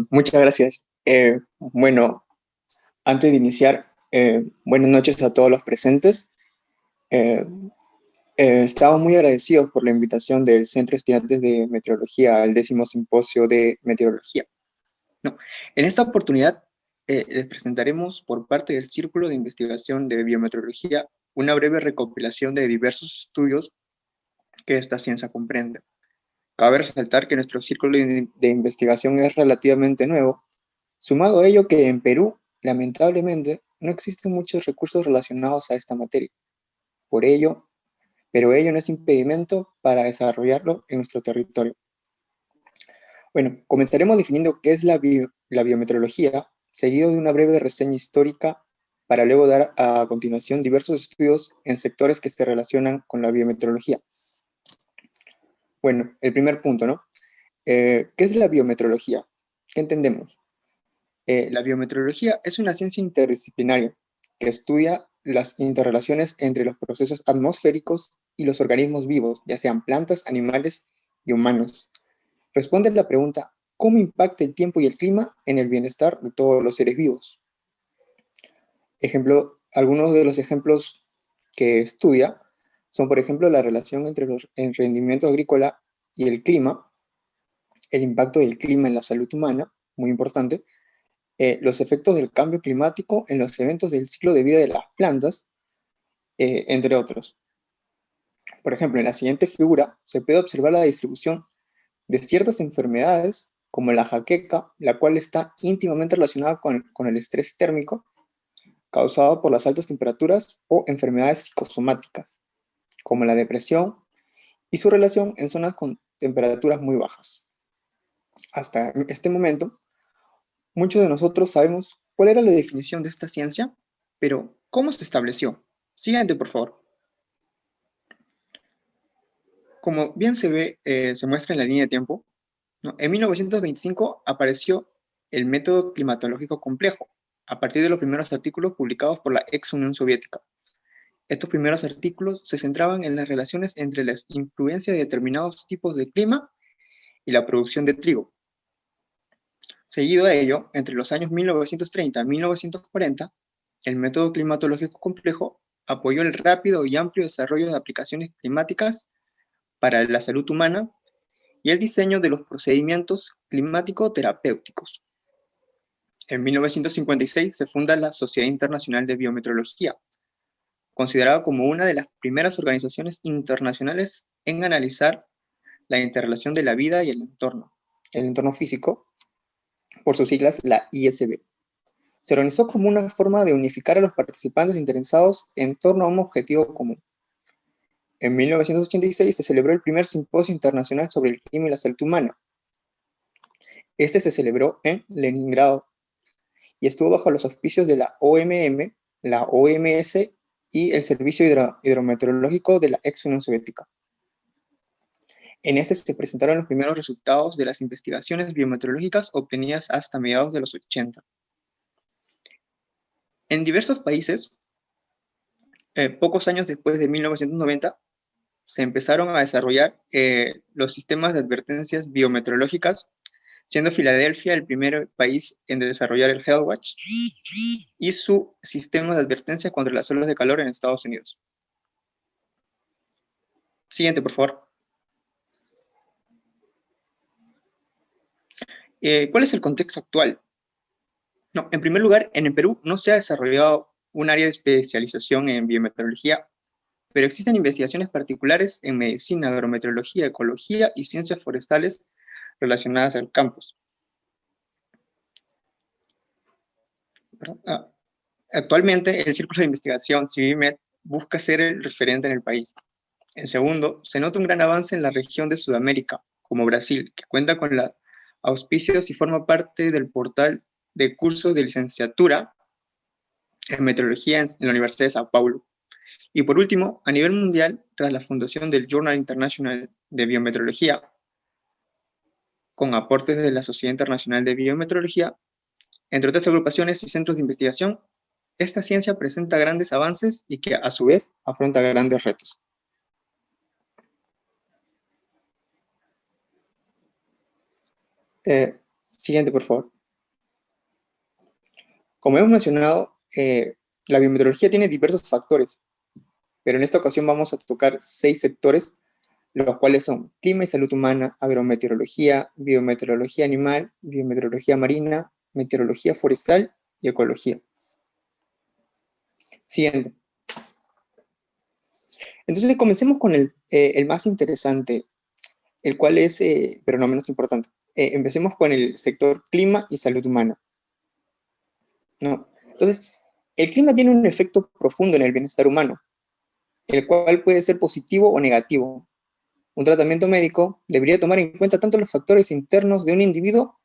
Muchas gracias. Bueno, antes de iniciar, buenas noches a todos los presentes. Eh, Estamos muy agradecidos por la invitación del Centro de Estudiantes de Meteorología al 10º Simposio de Meteorología. No, en esta oportunidad les presentaremos por parte del Círculo de Investigación de Biometeorología una breve recopilación de diversos estudios que esta ciencia comprende. Cabe resaltar que nuestro círculo de investigación es relativamente nuevo. Sumado a ello que en Perú, lamentablemente, no existen muchos recursos relacionados a esta materia. Pero ello no es impedimento para desarrollarlo en nuestro territorio. Bueno, comenzaremos definiendo qué es la biometeorología, seguido de una breve reseña histórica, para luego dar a continuación diversos estudios en sectores que se relacionan con la biometeorología. Bueno, el primer punto, ¿no? ¿Qué es la biometeorología? ¿Qué entendemos? La biometeorología es una ciencia interdisciplinaria que estudia las interrelaciones entre los procesos atmosféricos y los organismos vivos, ya sean plantas, animales y humanos. Responde a la pregunta, ¿cómo impacta el tiempo y el clima en el bienestar de todos los seres vivos? Algunos de los ejemplos que estudia son, por ejemplo, la relación entre el rendimiento agrícola y el clima, el impacto del clima en la salud humana, muy importante, los efectos del cambio climático en los eventos del ciclo de vida de las plantas, entre otros. Por ejemplo, en la siguiente figura se puede observar la distribución de ciertas enfermedades, como la jaqueca, la cual está íntimamente relacionada con el estrés térmico causado por las altas temperaturas, o enfermedades psicosomáticas, como la depresión, y su relación en zonas con temperaturas muy bajas. Hasta este momento, muchos de nosotros sabemos cuál era la definición de esta ciencia, pero ¿cómo se estableció? Siguiente, por favor. Como bien se ve, se muestra en la línea de tiempo, ¿no? En 1925 apareció el método climatológico complejo, a partir de los primeros artículos publicados por la ex Unión Soviética. Estos primeros artículos se centraban en las relaciones entre la influencia de determinados tipos de clima y la producción de trigo. Seguido a ello, entre los años 1930 y 1940, el método climatológico complejo apoyó el rápido y amplio desarrollo de aplicaciones climáticas para la salud humana y el diseño de los procedimientos climático-terapéuticos. En 1956 se funda la Sociedad Internacional de Biometeorología, considerada como una de las primeras organizaciones internacionales en analizar la interrelación de la vida y el entorno físico, por sus siglas la ISB. Se organizó como una forma de unificar a los participantes interesados en torno a un objetivo común. En 1986 se celebró el primer simposio internacional sobre el clima y la salud humana. Este se celebró en Leningrado y estuvo bajo los auspicios de la OMM, la OMS y el Servicio Hidrometeorológico de la ex Unión Soviética. En este se presentaron los primeros resultados de las investigaciones biometeorológicas obtenidas hasta mediados de los 80. En diversos países, pocos años después de 1990, se empezaron a desarrollar los sistemas de advertencias biometeorológicas, siendo Filadelfia el primer país en desarrollar el HealthWatch y su sistema de advertencia contra las olas de calor en Estados Unidos. Siguiente, por favor. ¿Cuál es el contexto actual? No, en primer lugar, en el Perú no se ha desarrollado un área de especialización en biometeorología, pero existen investigaciones particulares en medicina, agrometeorología, ecología y ciencias forestales relacionadas al campus. Actualmente, el Círculo de Investigación CIVIMED busca ser el referente en el país. En segundo, se nota un gran avance en la región de Sudamérica, como Brasil, que cuenta con los auspicios y forma parte del portal de cursos de licenciatura en meteorología en la Universidad de Sao Paulo. Y por último, a nivel mundial, tras la fundación del Journal International de Biometeorología, con aportes de la Sociedad Internacional de Biometeorología, entre otras agrupaciones y centros de investigación, esta ciencia presenta grandes avances y que a su vez afronta grandes retos. Siguiente, por favor. Como hemos mencionado, la biometeorología tiene diversos factores, pero en esta ocasión vamos a tocar 6 sectores, los cuales son clima y salud humana, agrometeorología, biometeorología animal, biometeorología marina, meteorología forestal y ecología. Siguiente. Entonces comencemos con el más interesante, el cual es, pero no menos importante. Empecemos con el sector clima y salud humana. ¿No? Entonces, el clima tiene un efecto profundo en el bienestar humano, el cual puede ser positivo o negativo. Un tratamiento médico debería tomar en cuenta tanto los factores internos de un individuo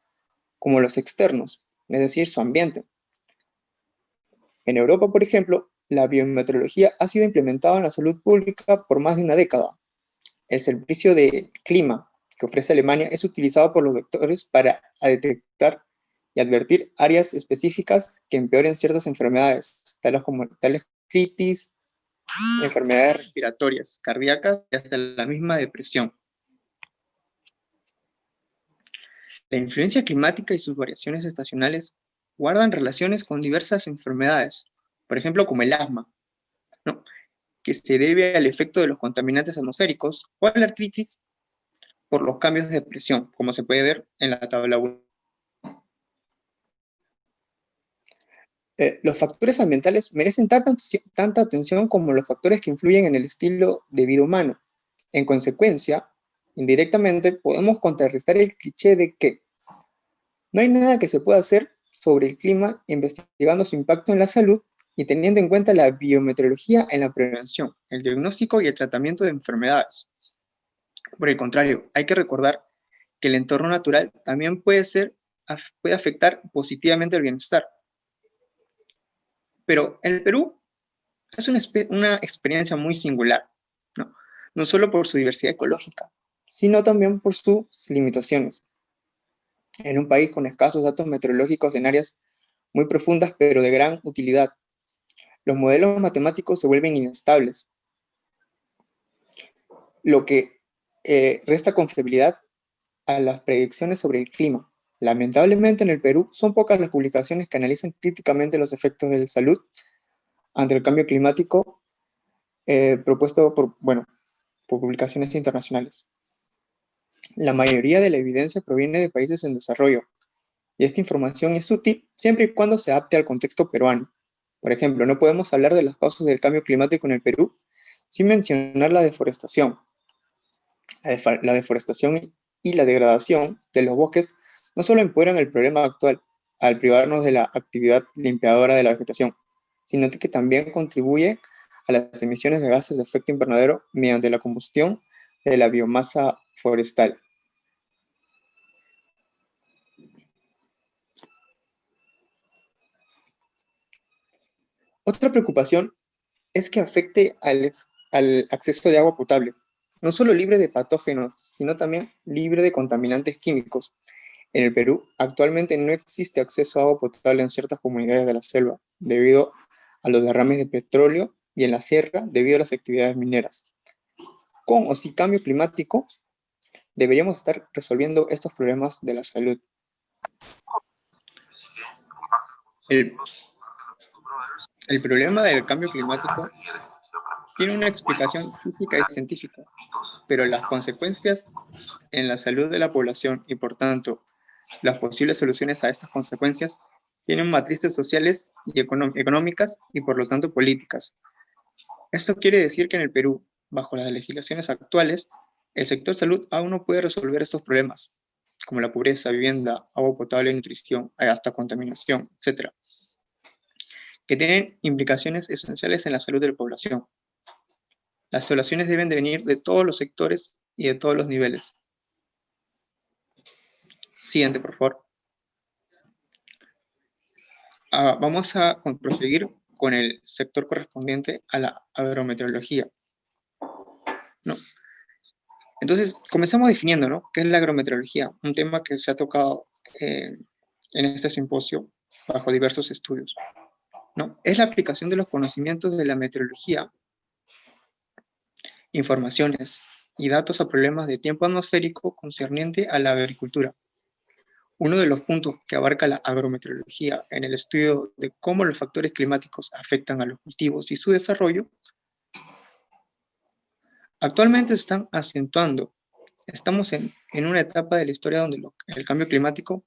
como los externos, es decir, su ambiente. En Europa, por ejemplo, la biometeorología ha sido implementada en la salud pública por más de una década. El servicio de clima que ofrece Alemania es utilizado por los doctores para detectar y advertir áreas específicas que empeoren ciertas enfermedades, tales como critis, enfermedades respiratorias, cardíacas y hasta la misma depresión. La influencia climática y sus variaciones estacionales guardan relaciones con diversas enfermedades, por ejemplo como el asma, ¿no? Que se debe al efecto de los contaminantes atmosféricos, o a la artritis por los cambios de presión, como se puede ver en la tabla 1. Los factores ambientales merecen tanta atención como los factores que influyen en el estilo de vida humano. En consecuencia, indirectamente podemos contrarrestar el cliché de que no hay nada que se pueda hacer sobre el clima investigando su impacto en la salud y teniendo en cuenta la biometeorología en la prevención, el diagnóstico y el tratamiento de enfermedades. Por el contrario, hay que recordar que el entorno natural también puede afectar positivamente el bienestar. Pero el Perú es una experiencia muy singular, ¿no? No solo por su diversidad ecológica, sino también por sus limitaciones. En un país con escasos datos meteorológicos en áreas muy profundas pero de gran utilidad, los modelos matemáticos se vuelven inestables, lo que resta confiabilidad a las predicciones sobre el clima. Lamentablemente en el Perú son pocas las publicaciones que analizan críticamente los efectos de la salud ante el cambio climático propuesto por publicaciones internacionales. La mayoría de la evidencia proviene de países en desarrollo, y esta información es útil siempre y cuando se adapte al contexto peruano. Por ejemplo, no podemos hablar de las causas del cambio climático en el Perú sin mencionar la deforestación. La deforestación y la degradación de los bosques no solo empeoran el problema actual al privarnos de la actividad limpiadora de la vegetación, sino que también contribuye a las emisiones de gases de efecto invernadero mediante la combustión de la biomasa forestal. Otra preocupación es que afecte al acceso de agua potable, no solo libre de patógenos, sino también libre de contaminantes químicos. En el Perú, actualmente no existe acceso a agua potable en ciertas comunidades de la selva, debido a los derrames de petróleo, y en la sierra, debido a las actividades mineras. Con o sin cambio climático, deberíamos estar resolviendo estos problemas de la salud. El, el problema del cambio climático tiene una explicación física y científica, pero las consecuencias en la salud de la población y, por tanto, las posibles soluciones a estas consecuencias tienen matrices sociales y económicas y, por lo tanto, políticas. Esto quiere decir que en el Perú, bajo las legislaciones actuales, el sector salud aún no puede resolver estos problemas, como la pobreza, vivienda, agua potable, nutrición, hasta contaminación, etc., que tienen implicaciones esenciales en la salud de la población. Las soluciones deben de venir de todos los sectores y de todos los niveles. Siguiente, por favor. Vamos a proseguir con el sector correspondiente a la agrometeorología, ¿no? Entonces, comenzamos definiendo, ¿no?, qué es la agrometeorología, un tema que se ha tocado en este simposio bajo diversos estudios, ¿no? Es la aplicación de los conocimientos de la meteorología, informaciones y datos a problemas de tiempo atmosférico concerniente a la agricultura, Uno de los puntos que abarca la agrometeorología en el estudio de cómo los factores climáticos afectan a los cultivos y su desarrollo, actualmente se están acentuando. Estamos en una etapa de la historia donde el cambio climático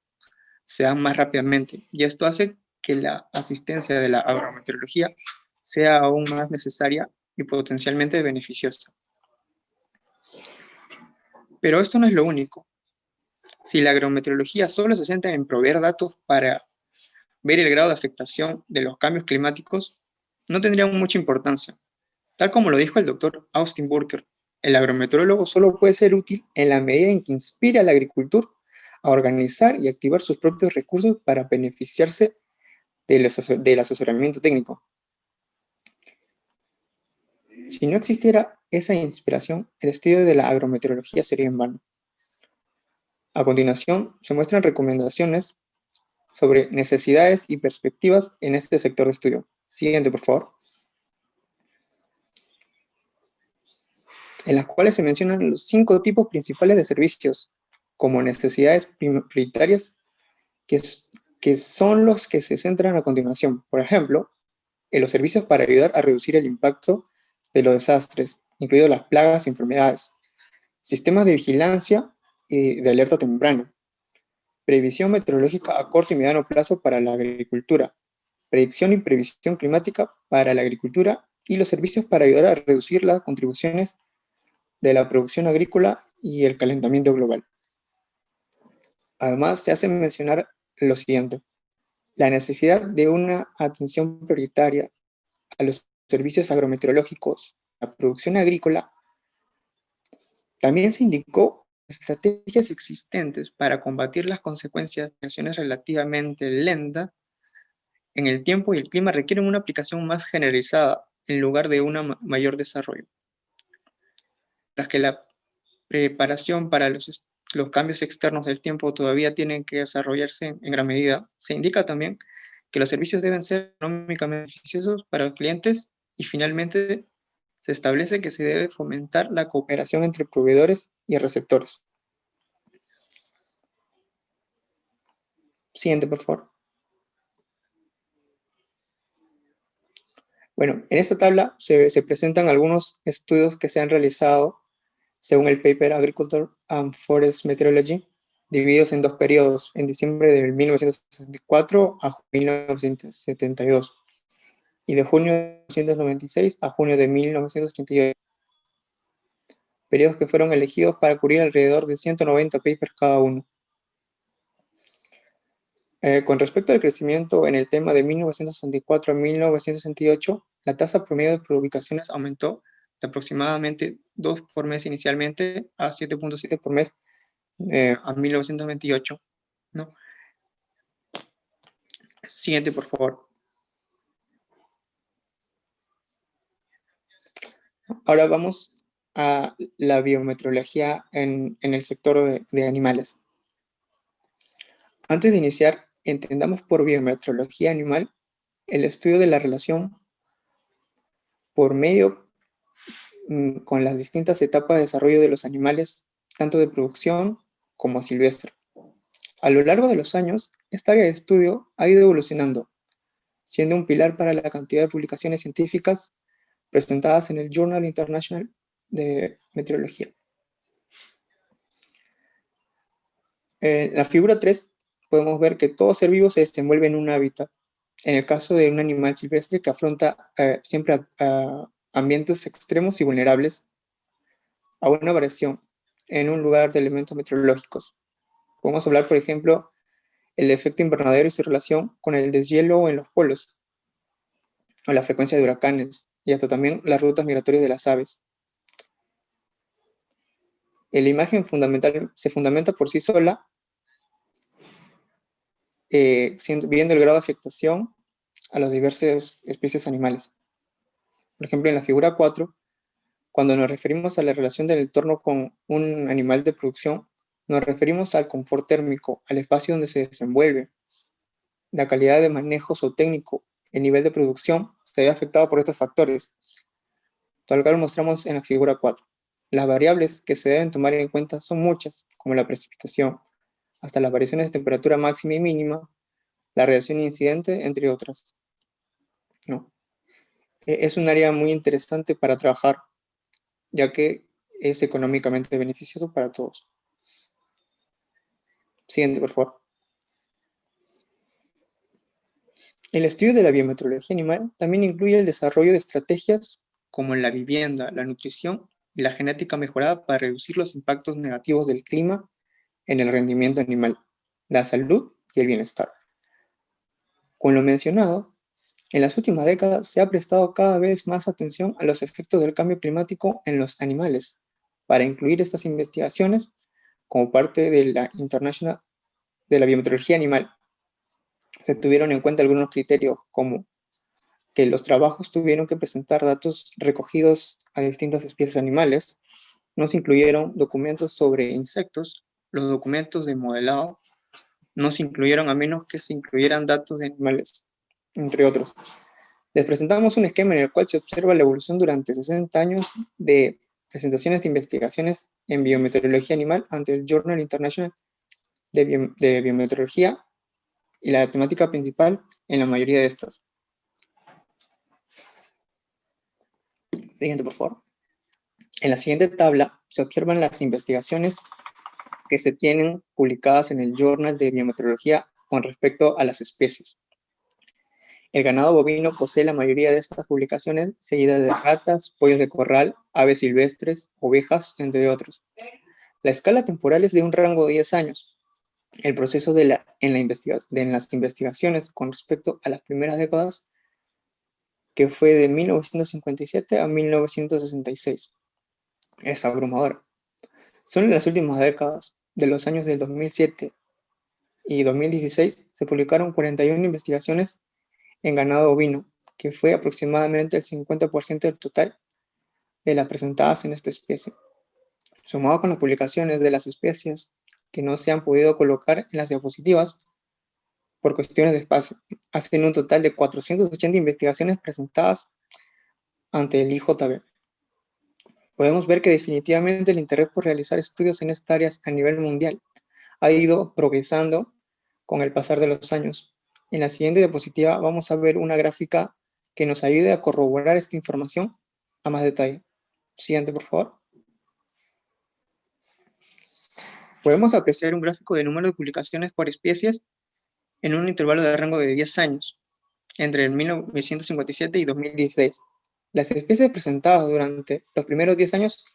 se da más rápidamente y esto hace que la asistencia de la agrometeorología sea aún más necesaria y potencialmente beneficiosa. Pero esto no es lo único. Si la agrometeorología solo se centra en proveer datos para ver el grado de afectación de los cambios climáticos, no tendría mucha importancia. Tal como lo dijo el doctor Austin Burker, el agrometeorólogo solo puede ser útil en la medida en que inspire al agricultor a organizar y activar sus propios recursos para beneficiarse del asesoramiento técnico. Si no existiera esa inspiración, el estudio de la agrometeorología sería en vano. A continuación, se muestran recomendaciones sobre necesidades y perspectivas en este sector de estudio. Siguiente, por favor. En las cuales se mencionan los 5 tipos principales de servicios como necesidades prioritarias que, que son los que se centran a continuación. Por ejemplo, en los servicios para ayudar a reducir el impacto de los desastres, incluidos las plagas y enfermedades, sistemas de vigilancia y de alerta temprana, previsión meteorológica a corto y mediano plazo para la agricultura, predicción y previsión climática para la agricultura y los servicios para ayudar a reducir las contribuciones de la producción agrícola y el calentamiento global. Además, se hace mencionar lo siguiente: la necesidad de una atención prioritaria a los servicios agrometeorológicos, la producción agrícola. También se indicó estrategias existentes para combatir las consecuencias de acciones relativamente lentas en el tiempo y el clima requieren una aplicación más generalizada en lugar de un mayor desarrollo. Tras que la preparación para los cambios externos del tiempo todavía tienen que desarrollarse en gran medida, se indica también que los servicios deben ser económicamente beneficiosos para los clientes y finalmente se establece que se debe fomentar la cooperación entre proveedores y receptores. Siguiente, por favor. Bueno, en esta tabla se presentan algunos estudios que se han realizado según el paper Agriculture and Forest Meteorology, divididos en 2 periodos, en diciembre de 1964 a 1972, y de junio de 1996 a junio de 1988, periodos que fueron elegidos para cubrir alrededor de 190 papers cada uno. Con respecto al crecimiento en el tema de 1964 a 1968, la tasa promedio de publicaciones aumentó de aproximadamente 2 por mes inicialmente a 7.7 por mes a 1928, ¿no? Siguiente, por favor. Ahora vamos a la biometeorología en el sector de animales. Antes de iniciar, entendamos por biometeorología animal el estudio de la relación por medio con las distintas etapas de desarrollo de los animales, tanto de producción como silvestre. A lo largo de los años, esta área de estudio ha ido evolucionando, siendo un pilar para la cantidad de publicaciones científicas presentadas en el Journal International de Meteorología. En la figura 3 podemos ver que todo ser vivo se desenvuelve en un hábitat. En el caso de un animal silvestre que afronta siempre a ambientes extremos y vulnerables a una variación en un lugar de elementos meteorológicos. Podemos hablar, por ejemplo, el efecto invernadero y su relación con el deshielo en los polos, o la frecuencia de huracanes, y hasta también las rutas migratorias de las aves. La imagen fundamental se fundamenta por sí sola, viendo el grado de afectación a las diversas especies animales. Por ejemplo, en la figura 4, cuando nos referimos a la relación del entorno con un animal de producción, nos referimos al confort térmico, al espacio donde se desenvuelve. La calidad de manejo zootécnico, el nivel de producción, se ve afectado por estos factores, tal cual lo mostramos en la figura 4. Las variables que se deben tomar en cuenta son muchas, como la precipitación, hasta las variaciones de temperatura máxima y mínima, la radiación incidente, entre otras, ¿no? Es un área muy interesante para trabajar, ya que es económicamente beneficioso para todos. Siguiente, por favor. El estudio de la biometeorología animal también incluye el desarrollo de estrategias como la vivienda, la nutrición y la genética mejorada para reducir los impactos negativos del clima en el rendimiento animal, la salud y el bienestar. Con lo mencionado, en las últimas décadas se ha prestado cada vez más atención a los efectos del cambio climático en los animales, para incluir estas investigaciones como parte de la International de la Biometeorología Animal. Se tuvieron en cuenta algunos criterios como que los trabajos tuvieron que presentar datos recogidos a distintas especies animales, no se incluyeron documentos sobre insectos, los documentos de modelado no se incluyeron a menos que se incluyeran datos de animales, entre otros. Les presentamos un esquema en el cual se observa la evolución durante 60 años de presentaciones de investigaciones en biometeorología animal ante el Journal International de Biometeorología y la temática principal en la mayoría de estas. Siguiente, por favor. En la siguiente tabla se observan las investigaciones que se tienen publicadas en el Journal de Biometeorología con respecto a las especies. El ganado bovino posee la mayoría de estas publicaciones, seguidas de ratas, pollos de corral, aves silvestres, ovejas, entre otros. La escala temporal es de un rango de 10 años. El proceso en las investigaciones con respecto a las primeras décadas, que fue de 1957 a 1966, es abrumador. Solo en las últimas décadas, de los años del 2007 y 2016, se publicaron 41 investigaciones en ganado ovino, que fue aproximadamente el 50% del total de las presentadas en esta especie. Sumado con las publicaciones de las especies que no se han podido colocar en las diapositivas por cuestiones de espacio, hacen un total de 480 investigaciones presentadas ante el IJB. Podemos ver que definitivamente el interés por realizar estudios en estas áreas a nivel mundial ha ido progresando con el pasar de los años. En la siguiente diapositiva vamos a ver una gráfica que nos ayude a corroborar esta información a más detalle. Siguiente, por favor. Podemos apreciar un gráfico de número de publicaciones por especies en un intervalo de rango de 10 años, entre 1957 y 2016. Las especies presentadas durante los primeros 10 años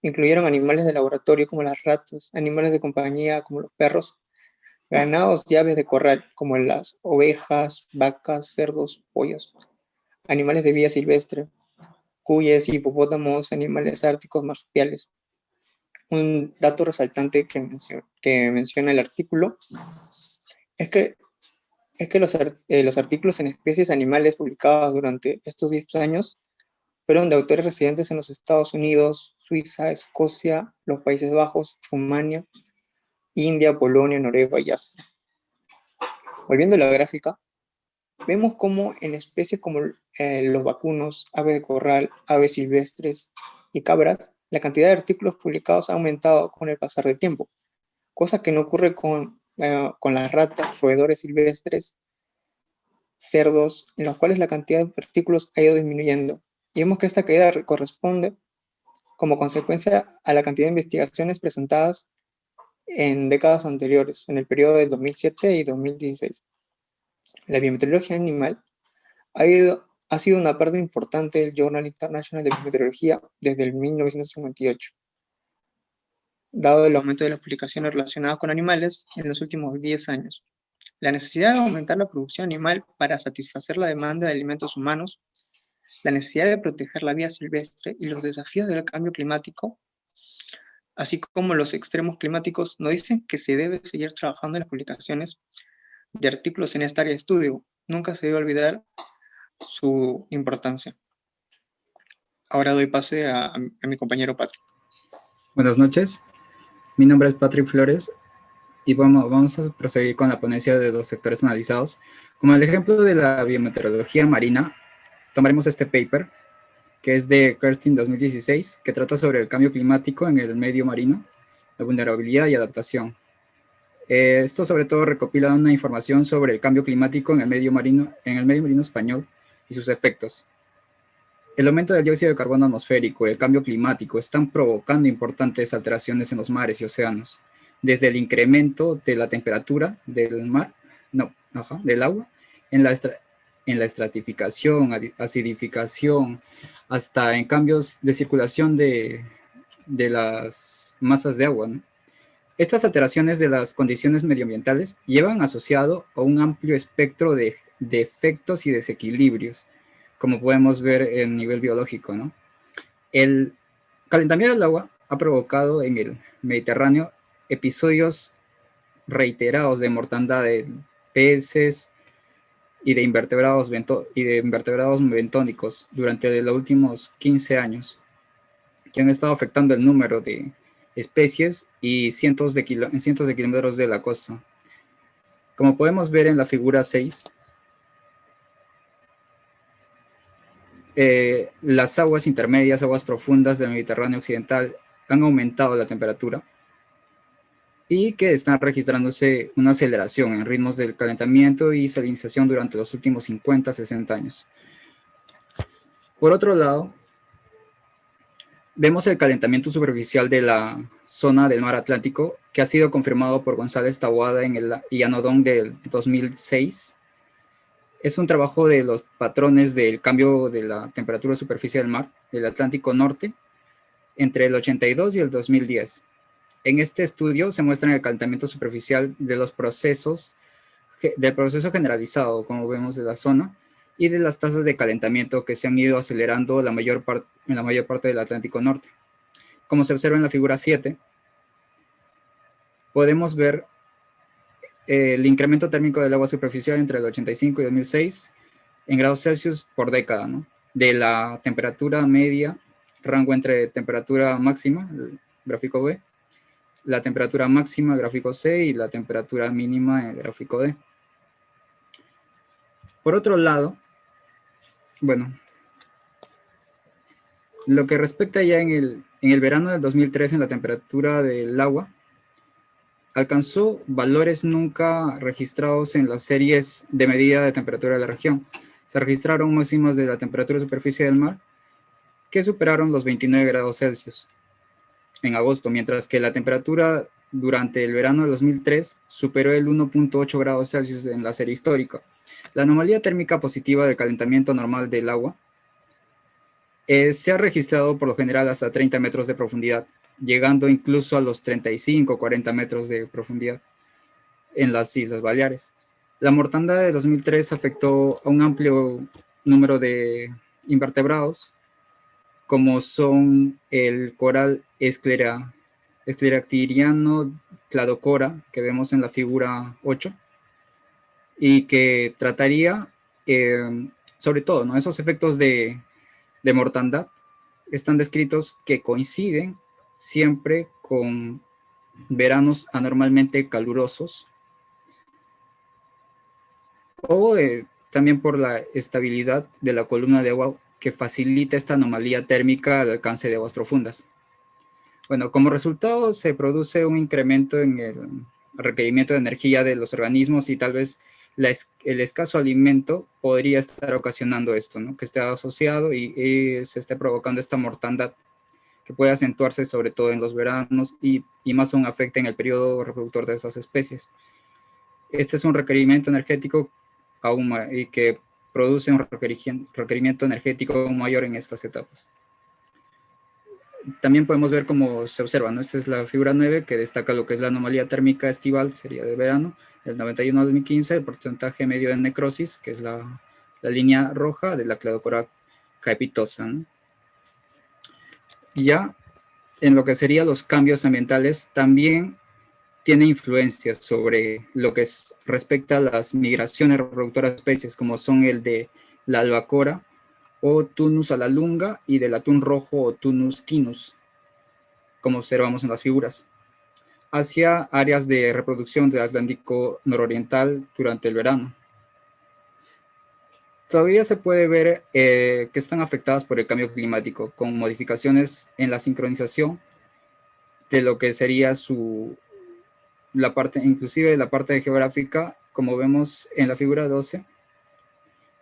incluyeron animales de laboratorio como las ratas, animales de compañía como los perros, ganados y aves de corral como las ovejas, vacas, cerdos, pollos, animales de vida silvestre, cuyes, hipopótamos, animales árticos, marsupiales. Un dato resaltante que menciona el artículo es que los artículos en especies animales publicados durante estos 10 años fueron de autores residentes en los Estados Unidos, Suiza, Escocia, los Países Bajos, Rumania, India, Polonia, Noruega y Austria. Volviendo a la gráfica, vemos cómo en especies como los vacunos, aves de corral, aves silvestres y cabras, la cantidad de artículos publicados ha aumentado con el pasar del tiempo, cosa que no ocurre con las ratas, roedores silvestres, cerdos, en los cuales la cantidad de artículos ha ido disminuyendo. Y vemos que esta caída corresponde como consecuencia a la cantidad de investigaciones presentadas en décadas anteriores, en el periodo de 2007 y 2016. La biometeorología animal ha sido una parte importante del Journal International de Biometeorología desde el 1958, dado el aumento de las publicaciones relacionadas con animales en los últimos 10 años. La necesidad de aumentar la producción animal para satisfacer la demanda de alimentos humanos, la necesidad de proteger la vida silvestre y los desafíos del cambio climático, así como los extremos climáticos, nos dicen que se debe seguir trabajando en las publicaciones de artículos en esta área de estudio. Nunca se debe olvidar su importancia. Ahora doy pase a mi compañero Patrick. Buenas noches, mi nombre es Patrick Flores y vamos a proseguir con la ponencia de los sectores analizados. Como el ejemplo de la biometeorología marina, tomaremos este paper, que es de Kerstin 2016, que trata sobre el cambio climático en el medio marino, la vulnerabilidad y adaptación. Esto sobre todo recopila una información sobre el cambio climático en el medio marino español y sus efectos. El aumento del dióxido de carbono atmosférico y el cambio climático están provocando importantes alteraciones en los mares y océanos, desde el incremento de la temperatura del mar, del agua, en la estratificación, acidificación, hasta en cambios de circulación de las masas de agua, ¿no? Estas alteraciones de las condiciones medioambientales llevan asociado a un amplio espectro de efectos y desequilibrios, como podemos ver en nivel biológico, ¿no? El calentamiento del agua ha provocado en el Mediterráneo episodios reiterados de mortandad de peces y de invertebrados bentónicos durante los últimos 15 años, que han estado afectando el número de especies y en cientos de kilómetros de la costa. Como podemos ver en la figura 6, las aguas intermedias, aguas profundas del Mediterráneo occidental han aumentado la temperatura y que están registrándose una aceleración en ritmos del calentamiento y salinización durante los últimos 50, 60 años. Por otro lado, vemos el calentamiento superficial de la zona del mar Atlántico, que ha sido confirmado por González Taboada y Anodón del 2006. Es un trabajo de los patrones del cambio de la temperatura superficial del mar del Atlántico Norte entre el 82 y el 2010. En este estudio se muestra el calentamiento superficial de del proceso generalizado, como vemos de la zona, y de las tasas de calentamiento que se han ido acelerando en la mayor parte del Atlántico Norte. Como se observa en la figura 7, podemos ver el incremento térmico del agua superficial entre el 85 y 2006 en grados Celsius por década, ¿no? De la temperatura media, rango entre temperatura máxima, el gráfico B, la temperatura máxima, gráfico C, y la temperatura mínima, el gráfico D. Por otro lado, bueno, lo que respecta ya en el verano del 2003 en la temperatura del agua, alcanzó valores nunca registrados en las series de medida de temperatura de la región. Se registraron máximas de la temperatura de superficie del mar que superaron los 29 grados Celsius en agosto, mientras que la temperatura durante el verano de 2003 superó el 1.8 grados Celsius en la serie histórica. La anomalía térmica positiva del calentamiento normal del agua se ha registrado por lo general hasta 30 metros de profundidad, llegando incluso a los 35 o 40 metros de profundidad en las Islas Baleares. La mortandad de 2003 afectó a un amplio número de invertebrados, como son el coral Escleractiriano cladocora, que vemos en la figura 8, y que trataría sobre todo, ¿no?, esos efectos de mortandad están descritos que coinciden siempre con veranos anormalmente calurosos o también por la estabilidad de la columna de agua que facilita esta anomalía térmica al alcance de aguas profundas. Bueno, como resultado se produce un incremento en el requerimiento de energía de los organismos y tal vez el escaso alimento podría estar ocasionando esto, ¿no?, que esté asociado y se esté provocando esta mortandad que puede acentuarse sobre todo en los veranos y más aún afecta en el periodo reproductor de estas especies. Este es un requerimiento energético y que produce un requerimiento energético mayor en estas etapas. También podemos ver cómo se observa, ¿no? Esta es la figura 9 que destaca lo que es la anomalía térmica estival, sería de verano, del 91 al 2015, el porcentaje medio de necrosis, que es la línea roja de la Cladocora caepitosa, ¿no? Ya en lo que serían los cambios ambientales, también tiene influencias sobre lo que respecta a las migraciones reproductoras de especies, como son el de la albacora o Tunus alalunga y del atún rojo o Tunus tinus, como observamos en las figuras, hacia áreas de reproducción del Atlántico nororiental durante el verano. Todavía se puede ver que están afectadas por el cambio climático, con modificaciones en la sincronización de lo que sería su la parte, inclusive la parte geográfica, como vemos en la figura 12,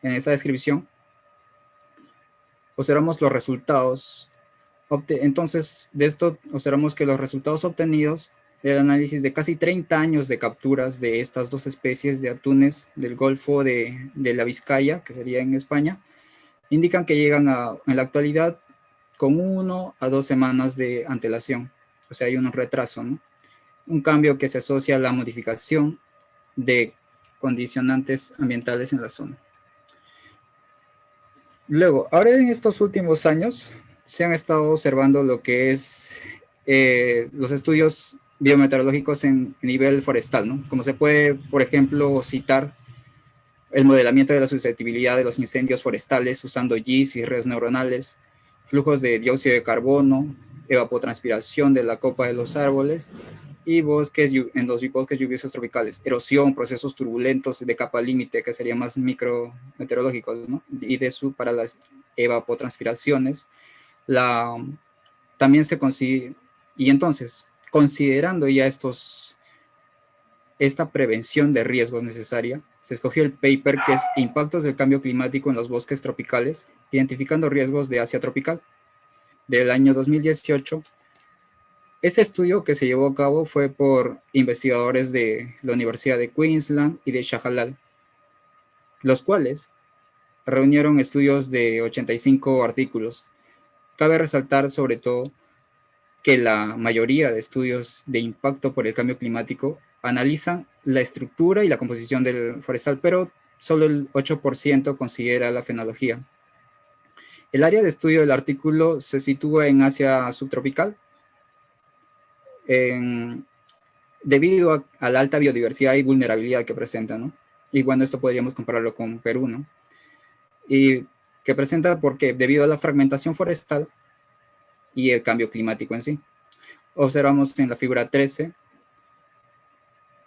en esta descripción, observamos los resultados. Entonces, de esto observamos que los resultados obtenidos del análisis de casi 30 años de capturas de estas dos especies de atunes del Golfo de la Vizcaya, que sería en España, indican que llegan en la actualidad con 1 a 2 semanas de antelación. O sea, hay un retraso, ¿no? Un cambio que se asocia a la modificación de condicionantes ambientales en la zona. Luego, ahora en estos últimos años se han estado observando lo que es los estudios biometeorológicos en nivel forestal, ¿no? Como se puede, por ejemplo, citar el modelamiento de la susceptibilidad de los incendios forestales usando GIS y redes neuronales, flujos de dióxido de carbono, evapotranspiración de la copa de los árboles y bosques en los bosques lluviosos tropicales, erosión, procesos turbulentos de capa límite, que serían más micrometeorológicos, ¿no? Y para las evapotranspiraciones, también se consigue, y entonces, considerando ya esta prevención de riesgos necesaria, se escogió el paper que es Impactos del cambio climático en los bosques tropicales, identificando riesgos de Asia tropical, del año 2018. Este estudio que se llevó a cabo fue por investigadores de la Universidad de Queensland y de Shahalal, los cuales reunieron estudios de 85 artículos. Cabe resaltar sobre todo que la mayoría de estudios de impacto por el cambio climático analizan la estructura y la composición del forestal, pero solo el 8% considera la fenología. El área de estudio del artículo se sitúa en Asia subtropical, debido a la alta biodiversidad y vulnerabilidad que presenta, ¿no? Y bueno, esto podríamos compararlo con Perú, ¿no? Y que presenta porque debido a la fragmentación forestal y el cambio climático en sí. Observamos en la figura 13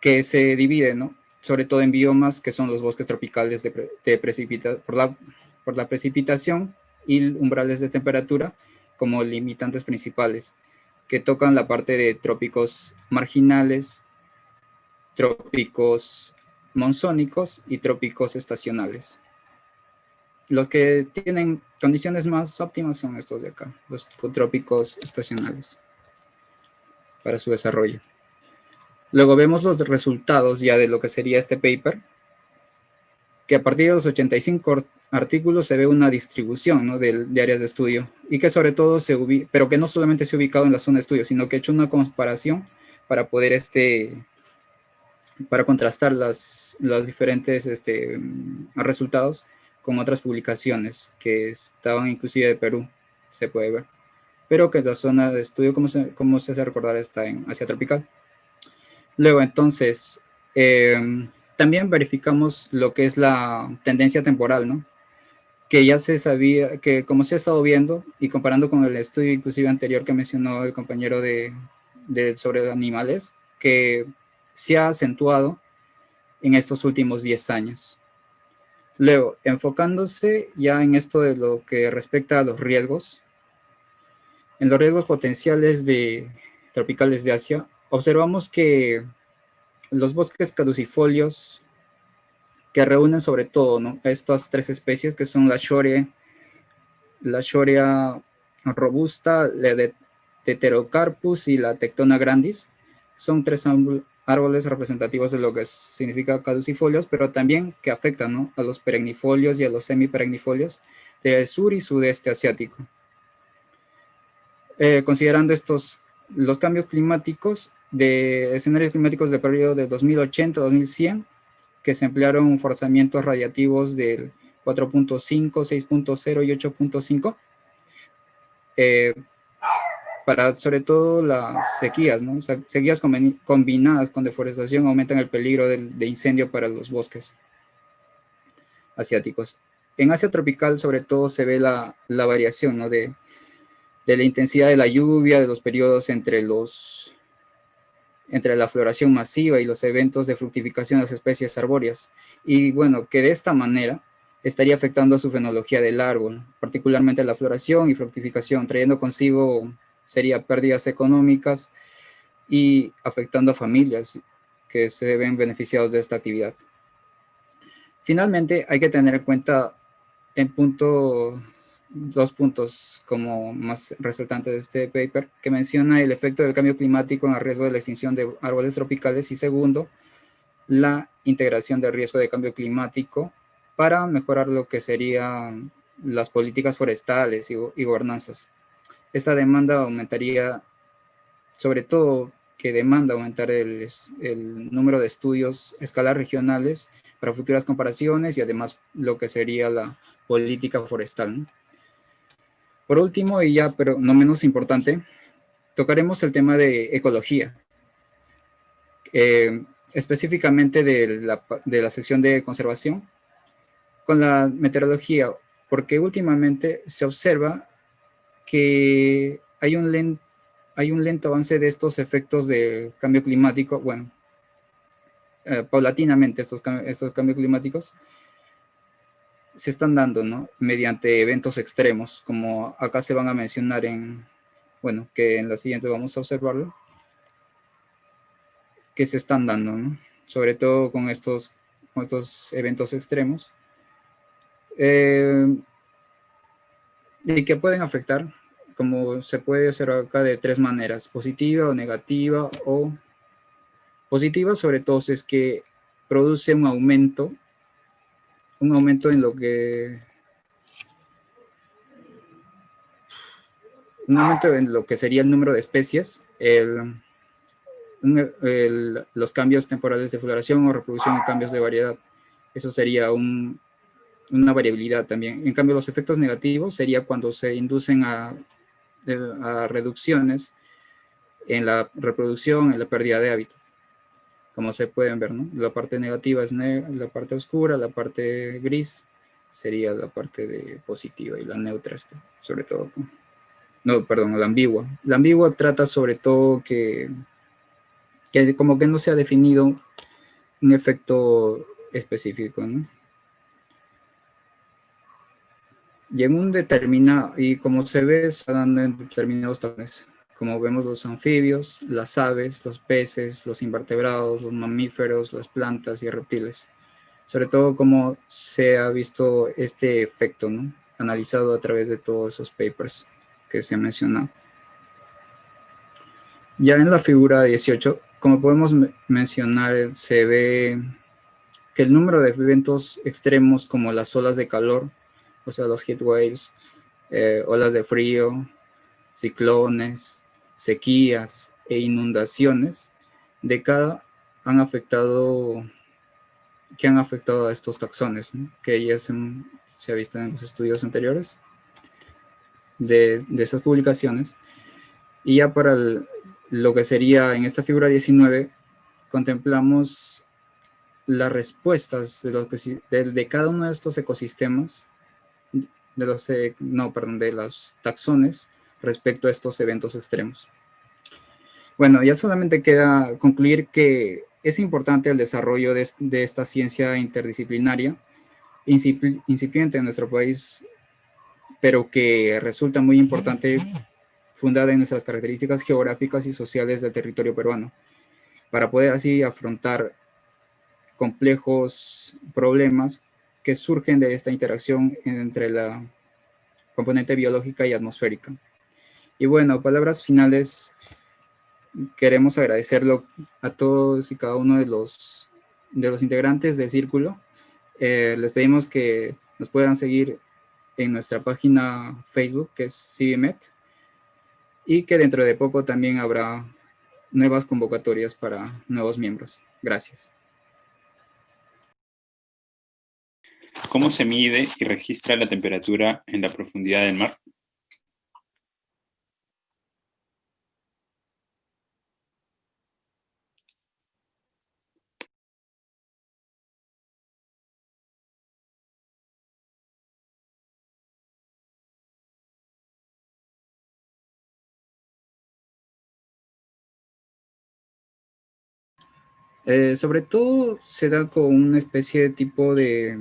que se divide, ¿no? Sobre todo en biomas que son los bosques tropicales por la precipitación y umbrales de temperatura como limitantes principales, que tocan la parte de trópicos marginales, trópicos monzónicos y trópicos estacionales. Los que tienen condiciones más óptimas son estos de acá, los trópicos estacionales, para su desarrollo. Luego vemos los resultados ya de lo que sería este paper, que a partir de los 85 artículos se ve una distribución, ¿no? de áreas de estudio, y que sobre todo pero que no solamente se ha ubicado en la zona de estudio, sino que ha hecho una comparación para poder para contrastar los diferentes resultados con otras publicaciones que estaban inclusive de Perú, se puede ver, pero que la zona de estudio, como se hace recordar, está en Asia tropical. Luego, entonces, también verificamos lo que es la tendencia temporal, ¿no? Que ya se sabía, que como se ha estado viendo, y comparando con el estudio inclusive anterior que mencionó el compañero sobre animales, que se ha acentuado en estos últimos 10 años. Luego, enfocándose ya en esto de lo que respecta a los riesgos, en los riesgos potenciales tropicales de Asia, observamos que los bosques caducifolios que reúnen sobre todo, ¿no?, estas tres especies que son la Shorea robusta, la Deuterocarpus y la Tectona grandis, son tres árboles representativos de lo que significa caducifolios, pero también que afectan, ¿no?, a los perennifolios y a los semiperennifolios del sur y sudeste asiático. Considerando los cambios climáticos de escenarios climáticos del periodo de 2080 a 2100, que se emplearon forzamientos radiativos del 4.5, 6.0 y 8.5, para sobre todo las sequías, ¿no? O sea, sequías combinadas con deforestación aumentan el peligro de incendio para los bosques asiáticos. En Asia tropical sobre todo se ve la variación, ¿no?, de la intensidad de la lluvia, de los periodos entre la floración masiva y los eventos de fructificación de las especies arbóreas. Y bueno, que de esta manera estaría afectando a su fenología del árbol, particularmente la floración y fructificación, trayendo consigo sería pérdidas económicas y afectando a familias que se ven beneficiados de esta actividad. Finalmente, hay que tener en cuenta dos puntos como más resaltantes de este paper, que menciona el efecto del cambio climático en el riesgo de la extinción de árboles tropicales, y segundo, la integración del riesgo de cambio climático para mejorar lo que serían las políticas forestales y gobernanzas. Esta demanda aumentaría, sobre todo que demanda aumentar el número de estudios a escalas regionales para futuras comparaciones, y además lo que sería la política forestal, ¿no? Por último, y ya pero no menos importante, tocaremos el tema de ecología, específicamente de la sección de conservación con la meteorología, porque últimamente se observa que hay un lento avance de estos efectos de cambio climático, bueno, paulatinamente estos cambios climáticos se están dando, ¿no? Mediante eventos extremos, como acá se van a mencionar bueno, que en la siguiente vamos a observarlo, que se están dando, ¿no? Sobre todo con estos eventos extremos, y que pueden afectar, como se puede observar acá, de tres maneras: positiva o negativa. O positiva sobre todo si es que produce un aumento en lo que sería el número de especies, los cambios temporales de floración o reproducción y cambios de variedad. Eso sería una variabilidad también. En cambio, los efectos negativos sería cuando se inducen a reducciones en la reproducción, en la pérdida de hábitat, como se pueden ver, ¿no? La parte negativa es la parte oscura, la parte gris sería la parte positiva, y la neutra sobre todo, no, perdón, la ambigua. La ambigua trata sobre todo que como que no se ha definido un efecto específico, ¿no? Y en un determinado, y como se ve, se dan en determinados taxones, como vemos los anfibios, las aves, los peces, los invertebrados, los mamíferos, las plantas y reptiles. Sobre todo como se ha visto este efecto, ¿no? Analizado a través de todos esos papers que se han mencionado. Ya en la figura 18, como podemos mencionar, se ve que el número de eventos extremos como las olas de calor, o sea, los heat waves, olas de frío, ciclones, sequías e inundaciones, han afectado a estos taxones, ¿no? Que ya se ha visto en los estudios anteriores de esas publicaciones. Y ya para lo que sería en esta figura 19, contemplamos las respuestas de cada uno de estos ecosistemas, de los taxones, respecto a estos eventos extremos. Bueno, ya solamente queda concluir que es importante el desarrollo de esta ciencia interdisciplinaria, incipiente en nuestro país, pero que resulta muy importante, fundada en nuestras características geográficas y sociales del territorio peruano, para poder así afrontar complejos problemas que surgen de esta interacción entre la componente biológica y atmosférica. Y bueno, palabras finales, queremos agradecerlo a todos y cada uno de los integrantes del círculo. Les pedimos que nos puedan seguir en nuestra página Facebook, que es CIVIMET, y que dentro de poco también habrá nuevas convocatorias para nuevos miembros. Gracias. ¿Cómo se mide y registra la temperatura en la profundidad del mar? Sobre todo se da con una especie de tipo de,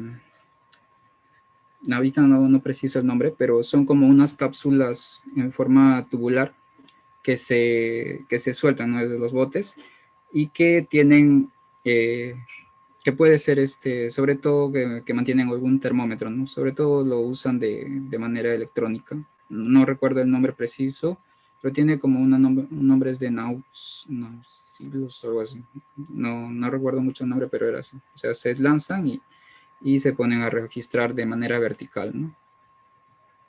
ahorita no preciso el nombre, pero son como unas cápsulas en forma tubular que se sueltan, ¿no?, de los botes, y que tienen que puede ser, sobre todo que mantienen algún termómetro, ¿no? Sobre todo lo usan de manera electrónica. No recuerdo el nombre preciso, pero tiene como un nombre es de Nautilus o algo así. No recuerdo mucho el nombre, pero era así. O sea, se lanzan y se ponen a registrar de manera vertical, ¿no?